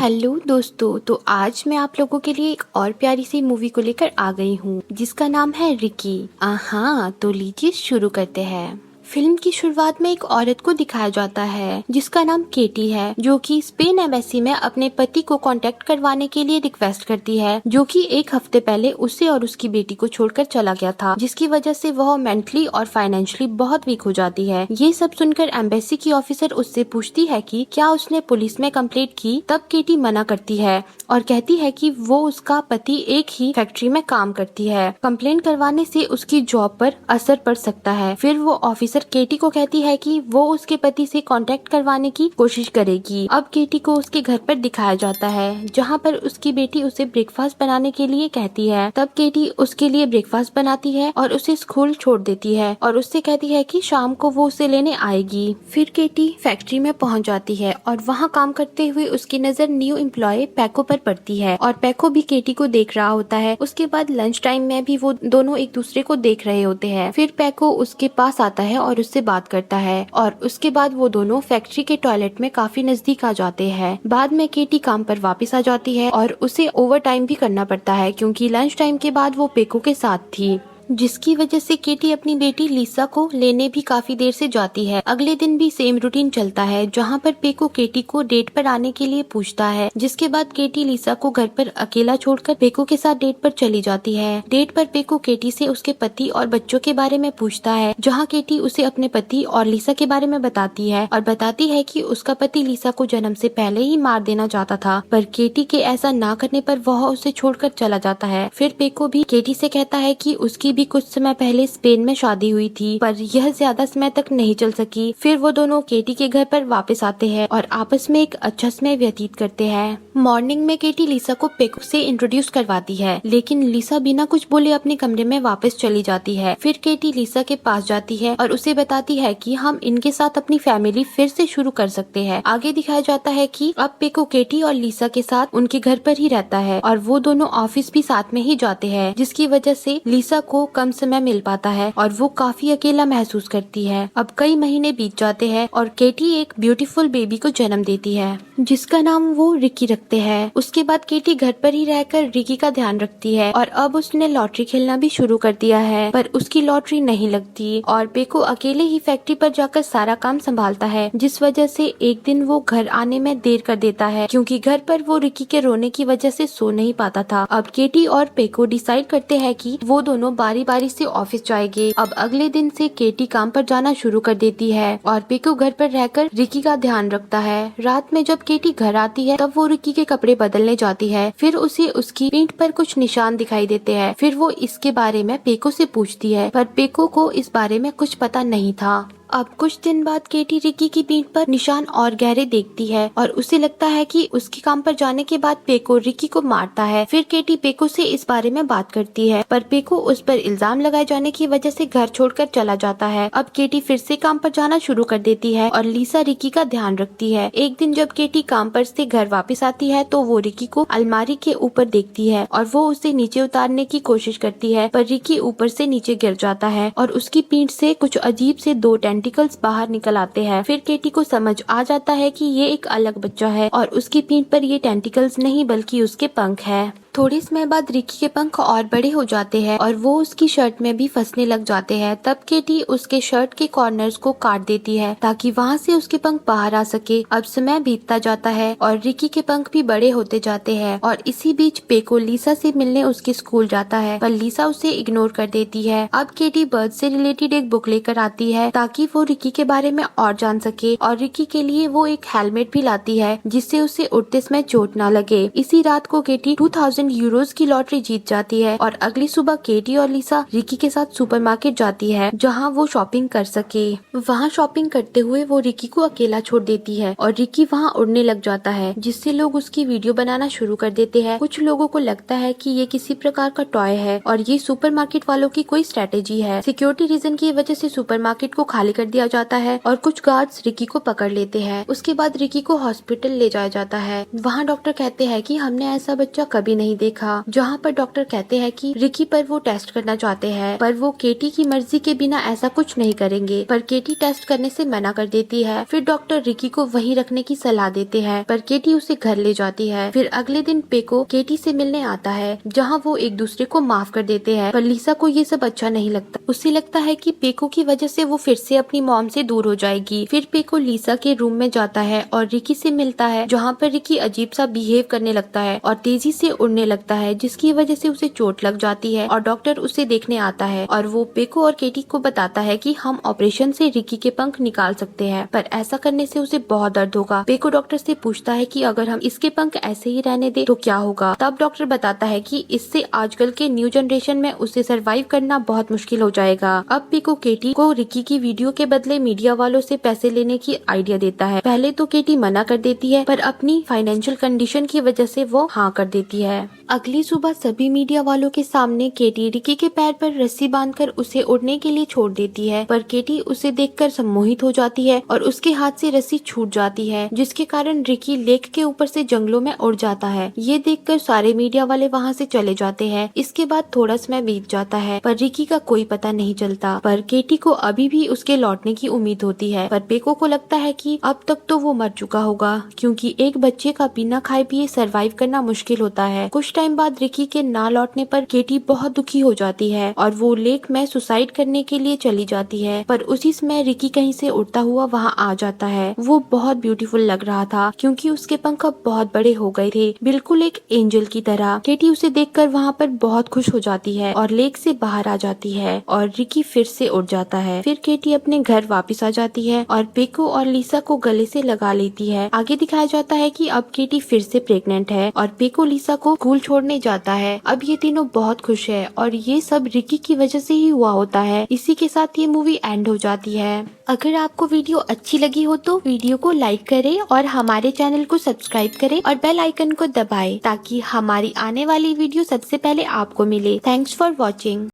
Hello दोस्तों, तो आज मैं आप लोगों के लिए एक और प्यारी सी मूवी को लेकर आ गई हूँ जिसका नाम है रिकी। हाँ, तो लीजिए शुरू करते हैं। फिल्म की शुरुआत में एक औरत को दिखाया जाता है जिसका नाम केटी है, जो कि स्पेन एम्बेसी में अपने पति को कांटेक्ट करवाने के लिए रिक्वेस्ट करती है, जो कि एक हफ्ते पहले उसे और उसकी बेटी को छोड़कर चला गया था, जिसकी वजह से वह मेंटली और फाइनेंशियली बहुत वीक हो जाती है। ये सब सुनकर एम्बेसी की ऑफिसर उससे पूछती है कि क्या उसने पुलिस में कंप्लेंट की। तब केटी मना करती है और कहती है कि वो उसका पति एक ही फैक्ट्री में काम करती है, कंप्लेंट करवाने से उसकी जॉब पर असर पड़ सकता है। फिर वो ऑफिसर केटी को कहती है कि वो उसके पति से कांटेक्ट करवाने की कोशिश करेगी। अब केटी को उसके घर पर दिखाया जाता है जहाँ पर उसकी बेटी उसे ब्रेकफास्ट बनाने के लिए कहती है। तब केटी उसके लिए ब्रेकफास्ट बनाती है और उसे स्कूल छोड़ देती है और उससे कहती है कि शाम को वो उसे लेने आएगी। फिर केटी फैक्ट्री में पहुँच जाती है और वहाँ काम करते हुए उसकी नजर न्यू एम्प्लॉय पैको पर पड़ती है और पैको भी केटी को देख रहा होता है। उसके बाद लंच टाइम में भी वो दोनों एक दूसरे को देख रहे होते हैं। फिर पैको उसके पास आता है और उससे बात करता है और उसके बाद वो दोनों फैक्ट्री के टॉयलेट में काफी नजदीक आ जाते हैं। बाद में केटी काम पर वापस आ जाती है और उसे ओवर टाइम भी करना पड़ता है क्योंकि लंच टाइम के बाद वो पेको के साथ थी, जिसकी वजह से केटी अपनी बेटी लिसा को लेने भी काफी देर से जाती है। अगले दिन भी सेम रूटीन चलता है जहाँ पर पेको केटी को डेट पर आने के लिए पूछता है, जिसके बाद केटी लिसा को घर पर अकेला छोड़कर पेको के साथ डेट पर चली जाती है। डेट पर पेको केटी से उसके पति और बच्चों के बारे में पूछता है, जहाँ केटी उसे अपने पति और लिसा के बारे में बताती है और बताती है कि उसका पति लिसा को जन्म से पहले ही मार देना चाहता था, पर केटी के ऐसा ना करने पर वह उसे छोड़कर चला जाता है। फिर पेको भी केटी से कहता है कि उसकी भी कुछ समय पहले स्पेन में शादी हुई थी, पर यह ज्यादा समय तक नहीं चल सकी। फिर वो दोनों केटी के घर पर वापस आते हैं और आपस में एक अच्छा समय व्यतीत करते हैं। मॉर्निंग में केटी लिसा को पेको से इंट्रोड्यूस करवाती है, लेकिन लिसा बिना कुछ बोले अपने कमरे में वापस चली जाती है। फिर केटी लिसा के पास जाती है और उसे बताती है कि हम इनके साथ अपनी फैमिली फिर से शुरू कर सकते हैं। आगे दिखाया जाता है कि अब पेको केटी और लिसा के साथ उनके घर पर ही रहता है और वो दोनों ऑफिस भी साथ में ही जाते हैं, जिसकी वजह से लिसा को कम समय मिल पाता है और वो काफी अकेला महसूस करती है। अब कई महीने बीत जाते हैं और केटी एक ब्यूटीफुल बेबी को जन्म देती है जिसका नाम वो रिकी रखते हैं। उसके बाद केटी घर पर ही रहकर रिकी का ध्यान रखती है और अब उसने लॉटरी खेलना भी शुरू कर दिया है, पर उसकी लॉटरी नहीं लगती और पेको अकेले ही फैक्ट्री पर जाकर सारा काम संभालता है, जिस वजह से एक दिन वो घर आने में देर कर देता है क्योंकि घर पर वो रिकी के रोने की वजह से सो नहीं पाता था। अब केटी और पेको डिसाइड करते हैं कि वो दोनों बारी बारी से ऑफिस जाएंगे। अब अगले दिन से केटी काम पर जाना शुरू कर देती है और पेको घर पर रहकर रिकी का ध्यान रखता है। रात में जब केटी घर आती है तब वो रिकी के कपड़े बदलने जाती है। फिर उसे उसकी पीठ पर कुछ निशान दिखाई देते हैं। फिर वो इसके बारे में पेको से पूछती है, पर पेको को इस बारे में कुछ पता नहीं था। अब कुछ दिन बाद केटी रिकी की पीठ पर निशान और गहरे देखती है और उसे लगता है कि उसके काम पर जाने के बाद पेको रिकी को मारता है। फिर केटी पेको से इस बारे में बात करती है, पर पेको उस पर इल्जाम लगाए जाने की वजह से घर छोड़कर चला जाता है। अब केटी फिर से काम पर जाना शुरू कर देती है और लिसा रिकी का ध्यान रखती है। एक दिन जब केटी काम पर से घर वापस आती है तो वो रिकी को अलमारी के ऊपर देखती है और वो उसे नीचे उतारने की कोशिश करती है, पर रिकी ऊपर से नीचे गिर जाता है और उसकी पीठ से कुछ अजीब से दो टेंटिकल्स बाहर निकल आते हैं। फिर केटी को समझ आ जाता है कि ये एक अलग बच्चा है और उसकी पीठ पर ये टेंटिकल्स नहीं बल्कि उसके पंख है। थोड़ी समय बाद रिकी के पंख और बड़े हो जाते हैं और वो उसकी शर्ट में भी फंसने लग जाते हैं। तब केटी उसके शर्ट के कॉर्नर्स को काट देती है ताकि वहाँ से उसके पंख बाहर आ सके। अब समय बीतता जाता है और रिकी के पंख भी बड़े होते जाते हैं और इसी बीच पेको लिसा से मिलने उसके स्कूल जाता है, पर लिसा उसे इग्नोर कर देती है। अब केटी बर्ड से रिलेटेड एक बुक लेकर आती है ताकि वो रिकी के बारे में और जान सके और रिकी के लिए वो एक हेलमेट भी लाती है जिससे उसे उड़ते समय चोट न लगे। इसी रात को केटी 2000 यूरोज की लॉटरी जीत जाती है और अगली सुबह केटी और लिसा रिकी के साथ सुपरमार्केट जाती है जहां वो शॉपिंग कर सके। वहां शॉपिंग करते हुए वो रिकी को अकेला छोड़ देती है और रिकी वहां उड़ने लग जाता है, जिससे लोग उसकी वीडियो बनाना शुरू कर देते हैं। कुछ लोगों को लगता है कि ये किसी प्रकार का टॉय है और ये सुपरमार्केट वालों की कोई स्ट्रेटेजी है। सिक्योरिटी रीजन की वजह से सुपरमार्केट को खाली कर दिया जाता है और कुछ गार्ड्स रिकी को पकड़ लेते हैं। उसके बाद रिकी को हॉस्पिटल ले जाया जाता है। वहाँ डॉक्टर कहते हैं कि हमने ऐसा बच्चा कभी नहीं नहीं देखा, जहाँ पर डॉक्टर कहते हैं कि रिकी पर वो टेस्ट करना चाहते हैं, पर वो केटी की मर्जी के बिना ऐसा कुछ नहीं करेंगे। पर केटी टेस्ट करने से मना कर देती है। फिर डॉक्टर रिकी को वहीं रखने की सलाह देते हैं, पर केटी उसे घर ले जाती है। फिर अगले दिन पेको केटी से मिलने आता है, जहाँ वो एक दूसरे को माफ कर देते हैं। पर लिसा को ये सब अच्छा नहीं लगता। उसे लगता है कि पेको की वजह से वो फिर से अपनी मॉम से दूर हो जाएगी। फिर पेको लिसा के रूम में जाता है और रिकी से मिलता है, जहाँ पर रिकी अजीब सा बिहेव करने लगता है और तेजी से उड़ने लगता है, जिसकी वजह से उसे चोट लग जाती है और डॉक्टर उसे देखने आता है और वो पेको और केटी को बताता है कि हम ऑपरेशन से रिकी के पंख निकाल सकते हैं, पर ऐसा करने से उसे बहुत दर्द होगा। पेको डॉक्टर से पूछता है कि अगर हम इसके पंख ऐसे ही रहने दे तो क्या होगा। तब डॉक्टर बताता है कि इससे आजकल के न्यू जनरेशन में उसे सरवाइव करना बहुत मुश्किल हो जाएगा। अब पेको केटी को रिकी की वीडियो के बदले मीडिया वालों से पैसे लेने की आइडिया देता है। पहले तो केटी मना कर देती है, पर अपनी फाइनेंशियल कंडीशन की वजह से वो हाँ कर देती है। अगली सुबह सभी मीडिया वालों के सामने केटी रिकी के पैर पर रस्सी बांधकर उसे उड़ने के लिए छोड़ देती है, पर केटी उसे देखकर सम्मोहित हो जाती है और उसके हाथ से रस्सी छूट जाती है, जिसके कारण रिकी लेक के ऊपर से जंगलों में उड़ जाता है। ये देखकर सारे मीडिया वाले वहाँ से चले जाते हैं। इसके बाद थोड़ा समय बीत जाता है, पर रिकी का कोई पता नहीं चलता। पर केटी को अभी भी उसके लौटने की उम्मीद होती है, पर पेको को लगता है कि अब तक तो वो मर चुका होगा, क्योंकि एक बच्चे का बिना खाए पिए सरवाइव करना मुश्किल होता है। कुछ टाइम बाद रिकी के ना लौटने पर केटी बहुत दुखी हो जाती है और वो लेक में सुसाइड करने के लिए चली जाती है। पर उसी समय रिकी कहीं से उड़ता हुआ वहाँ आ जाता है। वो बहुत ब्यूटीफुल लग रहा था, क्योंकि उसके पंख अब बहुत बड़े हो गए थे, बिल्कुल एक एंजल की तरह। केटी उसे देखकर वहाँ पर बहुत खुश हो जाती है और लेक से बाहर आ जाती है और रिकी फिर से उड़ जाता है। फिर केटी अपने घर वापस आ जाती है और पेको और लिसा को गले से लगा लेती है। आगे दिखाया जाता है कि अब केटी फिर से प्रेग्नेंट है और पेको लिसा को स्कूल छोड़ने जाता है। अब ये तीनों बहुत खुश है और ये सब रिकी की वजह से ही हुआ होता है। इसी के साथ ये मूवी एंड हो जाती है। अगर आपको वीडियो अच्छी लगी हो तो वीडियो को लाइक करें और हमारे चैनल को सब्सक्राइब करें और बेल आइकन को दबाएं, ताकि हमारी आने वाली वीडियो सबसे पहले आपको मिले। Thanks for watching.